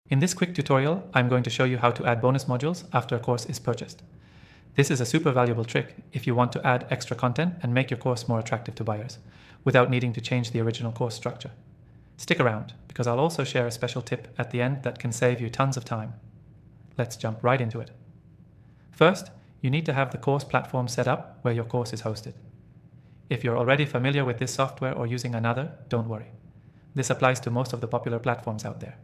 In this quick tutorial, I'm going to show you how to add bonus modules after a course is purchased. This is a super valuable trick if you want to add extra content and make your course more attractive to buyers, without needing to change the original course structure. Stick around, because I'll also share a special tip at the end that can save you tons of time. Let's jump right into it. First, you need to have the course platform set up where your course is hosted. If you're already familiar with this software or using another, don't worry. This applies to most of the popular platforms out there.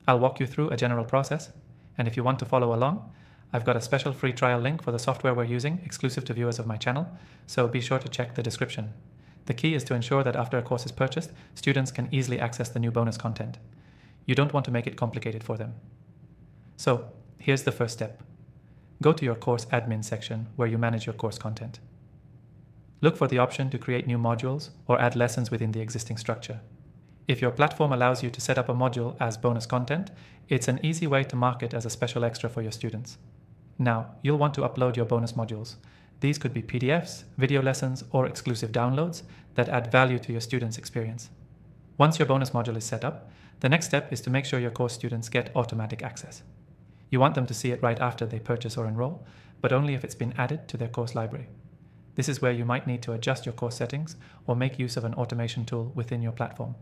I'll walk you through a general process, and if you want to follow along, I've got a special free trial link for the software we're using exclusive to viewers of my channel, so be sure to check the description. The key is to ensure that after a course is purchased, students can easily access the new bonus content. You don't want to make it complicated for them. So, here's the first step. Go to your course admin section where you manage your course content. Look for the option to create new modules or add lessons within the existing structure. If your platform allows you to set up a module as bonus content, it's an easy way to mark it as a special extra for your students. Now, you'll want to upload your bonus modules. These could be PDFs, video lessons, or exclusive downloads that add value to your students' experience. Once your bonus module is set up, the next step is to make sure your course students get automatic access. You want them to see it right after they purchase or enroll, but only if it's been added to their course library. This is where you might need to adjust your course settings or make use of an automation tool within your platform.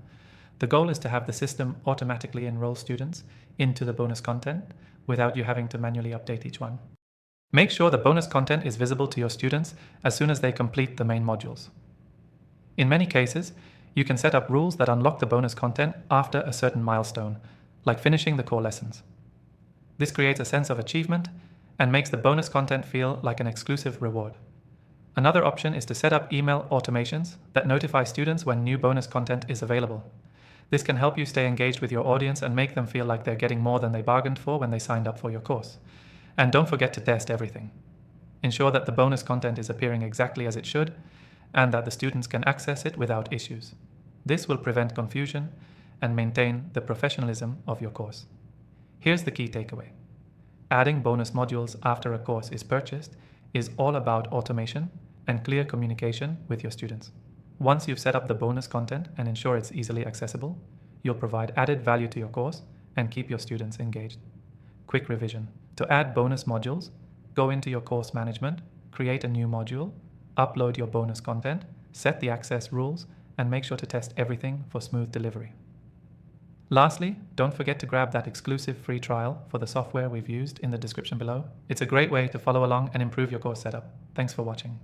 The goal is to have the system automatically enroll students into the bonus content without you having to manually update each one. Make sure the bonus content is visible to your students as soon as they complete the main modules. In many cases, you can set up rules that unlock the bonus content after a certain milestone, like finishing the core lessons. This creates a sense of achievement and makes the bonus content feel like an exclusive reward. Another option is to set up email automations that notify students when new bonus content is available. This can help you stay engaged with your audience and make them feel like they're getting more than they bargained for when they signed up for your course. And don't forget to test everything. Ensure that the bonus content is appearing exactly as it should and that the students can access it without issues. This will prevent confusion and maintain the professionalism of your course. Here's the key takeaway. Adding bonus modules after a course is purchased is all about automation and clear communication with your students. Once you've set up the bonus content and ensure it's easily accessible, you'll provide added value to your course and keep your students engaged. Quick revision. To add bonus modules, go into your course management, create a new module, upload your bonus content, set the access rules, and make sure to test everything for smooth delivery. Lastly, don't forget to grab that exclusive free trial for the software we've used in the description below. It's a great way to follow along and improve your course setup. Thanks for watching.